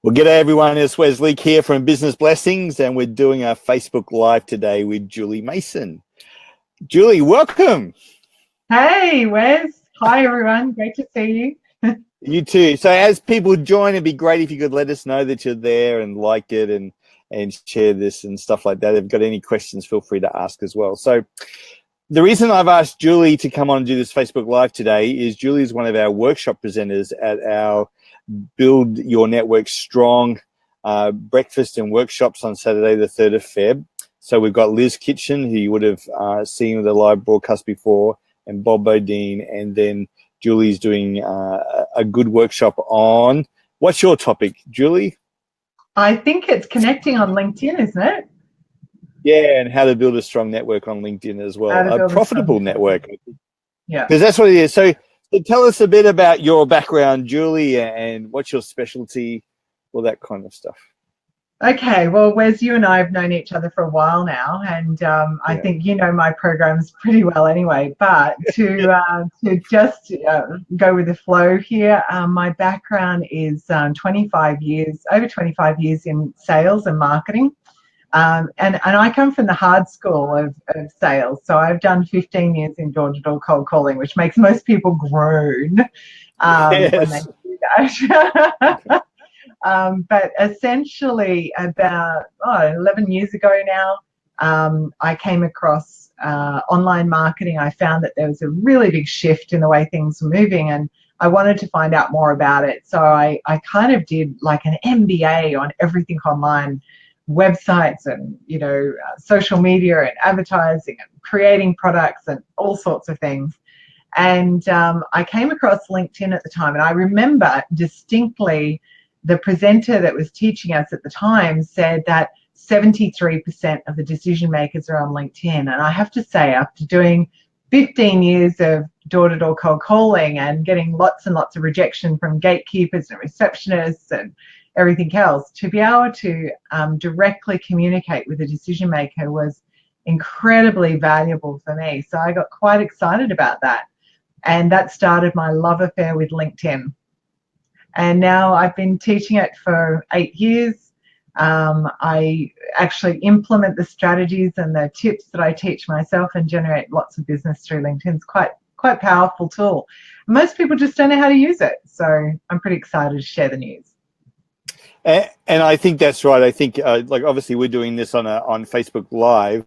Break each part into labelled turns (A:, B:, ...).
A: Well, g'day everyone. It's Wes Leake here from Business Blessings, and we're doing our Facebook Live today with Julie Mason. Julie, welcome.
B: Hey, Wes. Hi, everyone. Great to see you.
A: You too. So as people join, it'd be great if you could let us know that you're there and like it and share this and stuff like that. If you've got any questions, feel free to ask as well. So the reason I've asked Julie to come on and do this Facebook Live today is Julie is one of our workshop presenters at our Build Your Network Strong breakfast and workshops on Saturday, the 3rd of Feb. So we've got Liz Kitchen, who you would have seen with the live broadcast before, and Bob Bodine, and then Julie's doing a good workshop on, what's your topic, Julie?
B: I think it's connecting on LinkedIn, isn't it?
A: Yeah, and how to build a strong network on LinkedIn as well, a profitable network.
B: Yeah,
A: because that's what it is. So tell us a bit about your background, Julie, and what's your specialty, all that kind of stuff.
B: Okay, well, Wes, you and I have known each other for a while now, and I think you know my programs pretty well anyway. But to just go with the flow here, my background is over 25 years in sales and marketing. And I come from the hard school of sales. So I've done 15 years in door-to-door cold calling, which makes most people groan when they do that. But essentially about 11 years ago now, I came across online marketing. I found that there was a really big shift in the way things were moving, and I wanted to find out more about it. So I kind of did like an MBA on everything online, websites and social media and advertising and creating products and all sorts of things. And I came across LinkedIn at the time, and I remember distinctly the presenter that was teaching us at the time said that 73% of the decision makers are on LinkedIn. And I have to say, after doing 15 years of door-to-door cold calling and getting lots and lots of rejection from gatekeepers and receptionists and everything else, to be able to directly communicate with a decision maker was incredibly valuable for me. So I got quite excited about that. And that started my love affair with LinkedIn. And now I've been teaching it for 8 years. I actually implement the strategies and the tips that I teach myself and generate lots of business through LinkedIn. It's quite powerful tool. Most people just don't know how to use it. So I'm pretty excited to share the news.
A: And I think that's right. I think, like, obviously we're doing this on Facebook Live,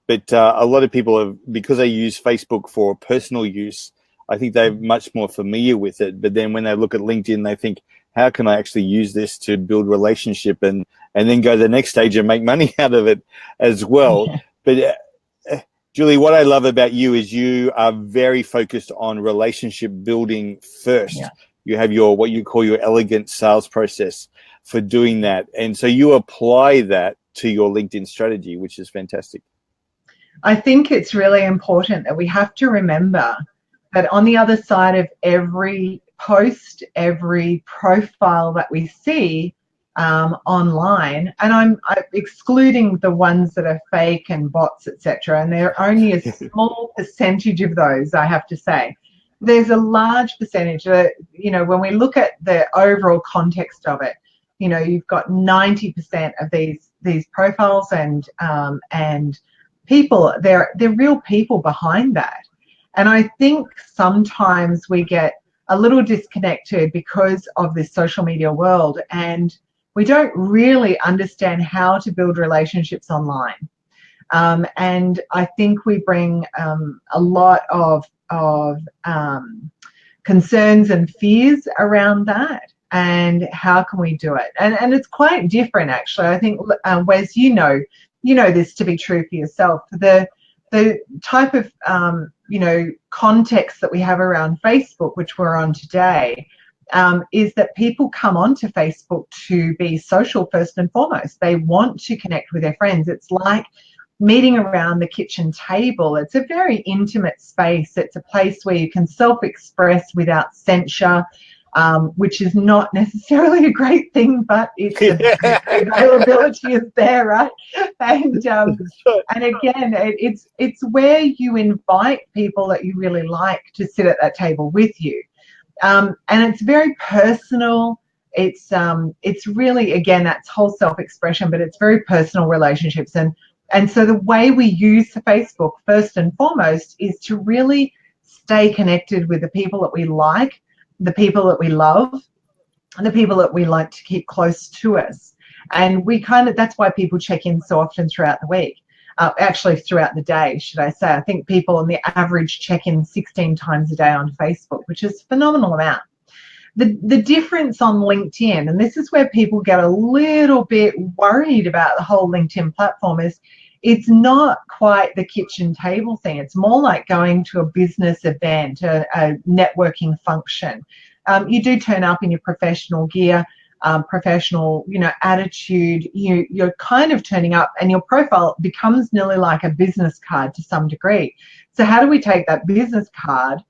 A: but a lot of people have, because they use Facebook for personal use, I think they're much more familiar with it. But then when they look at LinkedIn, they think, how can I actually use this to build relationship and then go to the next stage and make money out of it as well? Yeah. But Julie, what I love about you is you are very focused on relationship building first. Yeah. You have what you call your elegant sales process for doing that. And so you apply that to your LinkedIn strategy, which is fantastic.
B: I think it's really important that we have to remember that on the other side of every post, every profile that we see online, and I'm excluding the ones that are fake and bots, etc., and there are only a small percentage of those, I have to say. There's a large percentage that, when we look at the overall context of it, you've got 90% of these profiles and people, they're real people behind that. And I think sometimes we get a little disconnected because of this social media world, and we don't really understand how to build relationships online. And I think we bring a lot of concerns and fears around that. And how can we do it? And it's quite different, actually. I think, Wes, you know this to be true for yourself. The type of context that we have around Facebook, which we're on today, is that people come onto Facebook to be social first and foremost. They want to connect with their friends. It's like meeting around the kitchen table. It's a very intimate space. It's a place where you can self-express without censure. Which is not necessarily a great thing, but it's availability is there, right? And again, it's where you invite people that you really like to sit at that table with you, and it's very personal. it's really, again, that's whole self-expression, but it's very personal relationships. And so the way we use Facebook first and foremost is to really stay connected with the people that we like, the people that we love, and the people that we like to keep close to us. And that's why people check in so often throughout the week. Actually, throughout the day, should I say. I think people on the average check in 16 times a day on Facebook, which is a phenomenal amount. The difference on LinkedIn, and this is where people get a little bit worried about the whole LinkedIn platform, is it's not quite the kitchen table thing. It's more like going to a business event, a networking function. You do turn up in your professional gear, professional, attitude. You're kind of turning up, and your profile becomes nearly like a business card to some degree. So how do we take that business card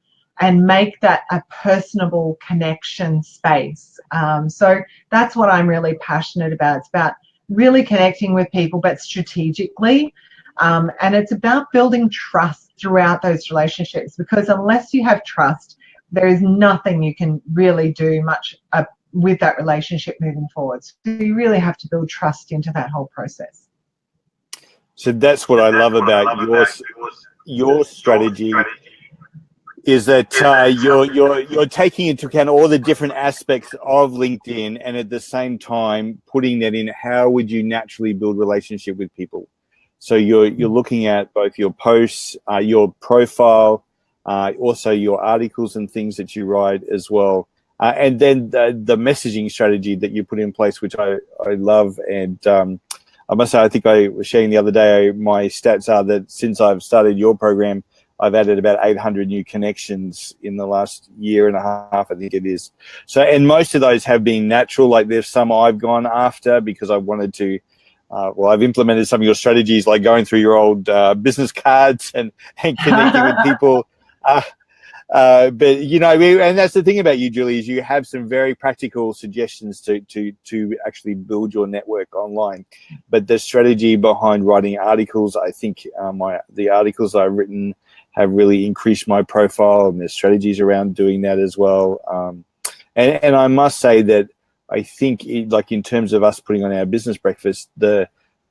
B: and make that a personable connection space? So that's what I'm really passionate about. It's about really connecting with people, but strategically. And it's about building trust throughout those relationships, because unless you have trust, there is nothing you can really do much with that relationship moving forward. So you really have to build trust into that whole process.
A: So that's what I love about your strategy, is that you're taking into account all the different aspects of LinkedIn, and at the same time putting that in, how would you naturally build relationship with people? So you're looking at both your posts, your profile, also your articles and things that you write as well, and then the messaging strategy that you put in place, which I love. And I must say, I think I was sharing the other day, my stats are that since I've started your program, I've added about 800 new connections in the last year and a half, I think it is. So, and most of those have been natural. Like, there's some I've gone after because I wanted to, I've implemented some of your strategies, like going through your old business cards and connecting with people. But, and that's the thing about you, Julie, is you have some very practical suggestions to actually build your network online. But the strategy behind writing articles, I think the articles I've written have really increased my profile, and there's strategies around doing that as well. And I must say that I think, in terms of us putting on our business breakfast,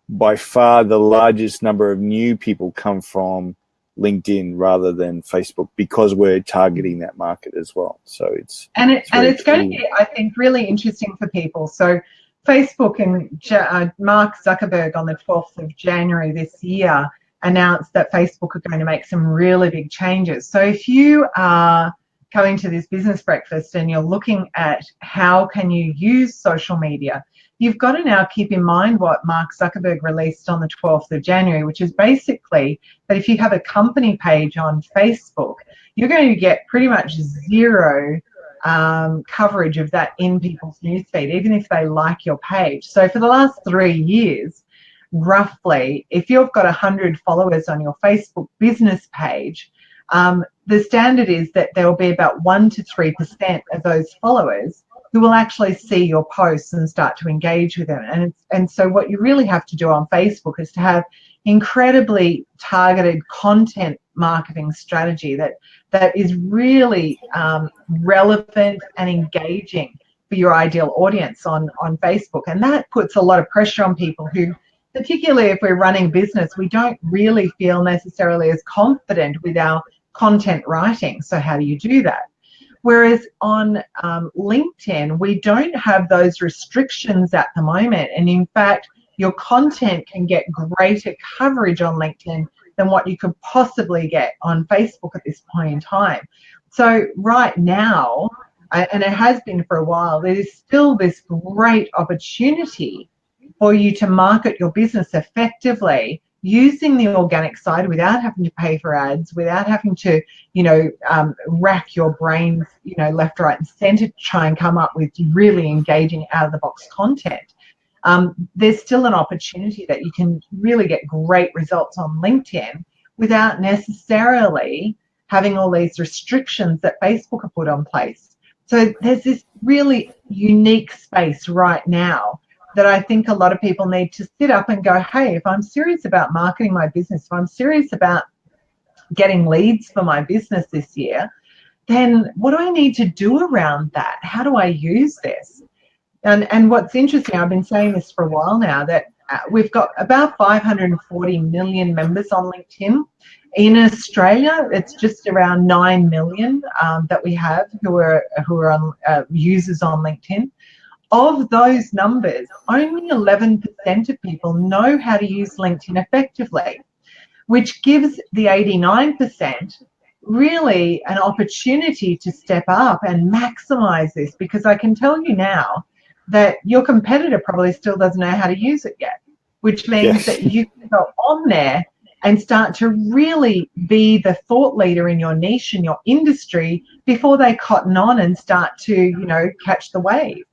A: by far the largest number of new people come from LinkedIn rather than Facebook, because we're targeting that market as well. So it's going
B: to be, I think, really interesting for people. So Facebook and Mark Zuckerberg on the 12th of January this year announced that Facebook are going to make some really big changes. So if you are coming to this business breakfast and you're looking at how can you use social media, you've got to now keep in mind what Mark Zuckerberg released on the 12th of January, which is basically that if you have a company page on Facebook, you're going to get pretty much zero coverage of that in people's newsfeed, even if they like your page. So for the last 3 years, roughly, if you've got 100 followers on your Facebook business page, the standard is that there will be about 1 to 3% of those followers who will actually see your posts and start to engage with them. And so what you really have to do on Facebook is to have incredibly targeted content marketing strategy that is really relevant and engaging for your ideal audience on Facebook. And that puts a lot of pressure on people who, particularly if we're running a business, we don't really feel necessarily as confident with our content writing. So how do you do that? Whereas on LinkedIn, we don't have those restrictions at the moment. And in fact, your content can get greater coverage on LinkedIn than what you could possibly get on Facebook at this point in time. So right now, and it has been for a while, there is still this great opportunity for you to market your business effectively using the organic side without having to pay for ads, without having to, rack your brain, left, right, and center to try and come up with really engaging out-of-the-box content. There's still an opportunity that you can really get great results on LinkedIn without necessarily having all these restrictions that Facebook have put on place. So there's this really unique space right now that I think a lot of people need to sit up and go, hey, if I'm serious about marketing my business, if I'm serious about getting leads for my business this year, then what do I need to do around that? How do I use this? And what's interesting, I've been saying this for a while now, that we've got about 540 million members on LinkedIn. In Australia, it's just around 9 million that we have who are on, users on LinkedIn. Of those numbers, only 11% of people know how to use LinkedIn effectively, which gives the 89% really an opportunity to step up and maximize this, because I can tell you now that your competitor probably still doesn't know how to use it yet, which means that you can go on there and start to really be the thought leader in your niche, in your industry, before they cotton on and start to, you know, catch the wave.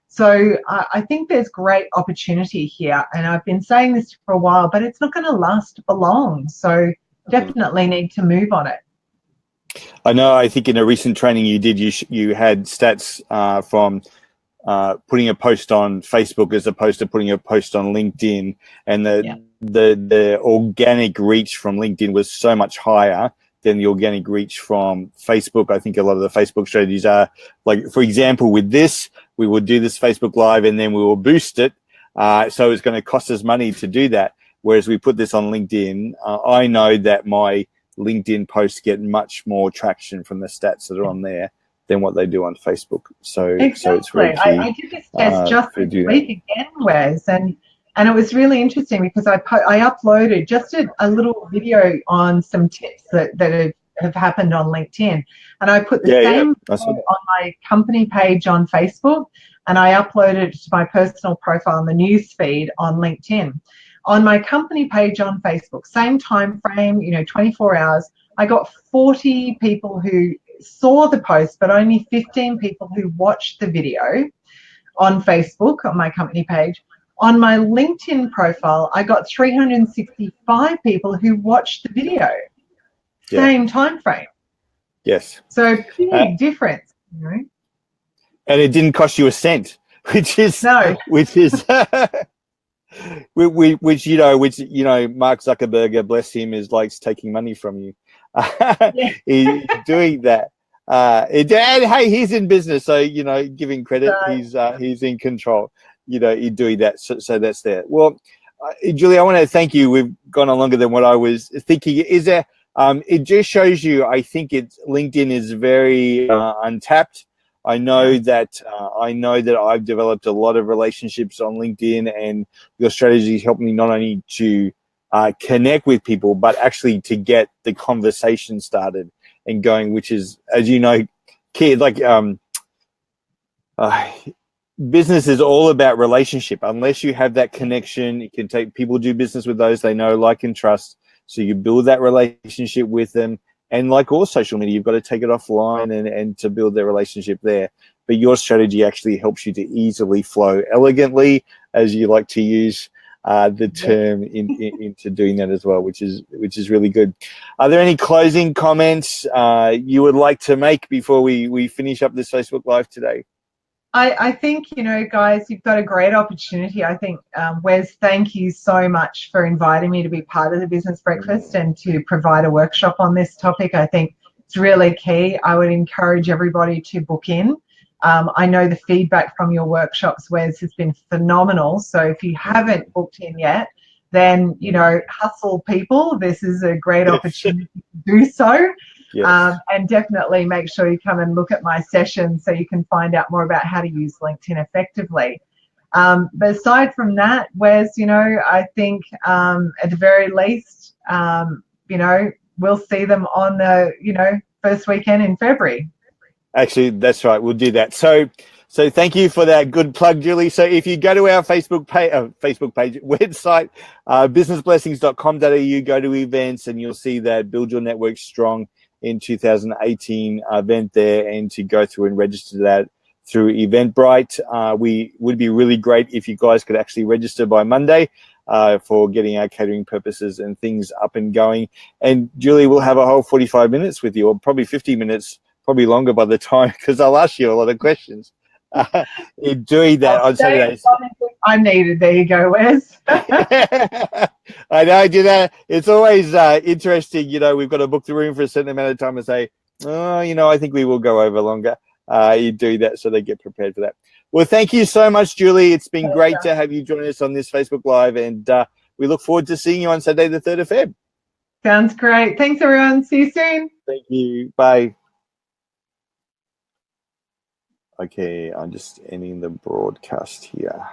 B: So I think there's great opportunity here, and I've been saying this for a while, but it's not going to last for long. So definitely need to move on it.
A: I know. I think in a recent training you did, you had stats from putting a post on Facebook as opposed to putting a post on LinkedIn, and the organic reach from LinkedIn was so much higher than the organic reach from Facebook. I think a lot of the Facebook strategies are, like, for example, with this, we will do this Facebook Live and then we will boost it. So it's going to cost us money to do that. Whereas we put this on LinkedIn, I know that my LinkedIn posts get much more traction from the stats that are on there than what they do on Facebook. So,
B: exactly.
A: So it's very key.
B: I did this test just this week again, Wes, and it was really interesting because I uploaded just a little video on some tips that have happened on LinkedIn, and I put the same on my company page on Facebook, and I uploaded it to my personal profile on the news feed on LinkedIn. On my company page on Facebook, same time frame, 24 hours, I got 40 people who saw the post, but only 15 people who watched the video on Facebook on my company page. On my LinkedIn profile, I got 365 people who watched the video. Same time frame.
A: Yes.
B: So big difference,
A: And it didn't cost you a cent, which is which Mark Zuckerberg, bless him, is likes taking money from you. He's doing that. And hey, he's in business, so giving credit, he's in control. You're doing that, so that's there. Well, Julie, I want to thank you. We've gone on longer than what I was thinking. Is there? It just shows you. I think LinkedIn is very untapped. I know that I've developed a lot of relationships on LinkedIn, and your strategies helped me not only to connect with people, but actually to get the conversation started and going, which is, as you know, key. Like business is all about relationship. Unless you have that connection, you can take people do business with those they know, like, and trust. So you build that relationship with them. And like all social media, you've got to take it offline and to build their relationship there. But your strategy actually helps you to easily flow elegantly, as you like to use the term, into doing that as well, which is really good. Are there any closing comments you would like to make before we finish up this Facebook Live today?
B: I think, guys, you've got a great opportunity. I think, Wes, thank you so much for inviting me to be part of the Business Breakfast and to provide a workshop on this topic. I think it's really key. I would encourage everybody to book in. I know the feedback from your workshops, Wes, has been phenomenal. So if you haven't booked in yet, then, hustle, people. This is a great opportunity to do so. Yes. And definitely make sure you come and look at my session so you can find out more about how to use LinkedIn effectively. But aside from that, Wes, I think at the very least, we'll see them on the, first weekend in February.
A: Actually, that's right. We'll do that. So thank you for that good plug, Julie. So if you go to our Facebook page, website, businessblessings.com.au, go to events, and you'll see that Build Your Network Strong in 2018 event there, and to go through and register that through Eventbrite. We would be really great if you guys could actually register by Monday for getting our catering purposes and things up and going. And Julie will have a whole 45 minutes with you, or probably 50 minutes, probably longer by the time, because I'll ask you a lot of questions. In doing that on Saturdays.
B: I'm needed. There you go, Wes.
A: I know, I do that. It's always interesting. We've got to book the room for a certain amount of time and say, I think we will go over longer. You do that so they get prepared for that. Well, thank you so much, Julie. It's been great to have you join us on this Facebook Live, and we look forward to seeing you on Saturday the 3rd of Feb.
B: Sounds great. Thanks, everyone. See you soon.
A: Thank you. Bye. Okay, I'm just ending the broadcast here.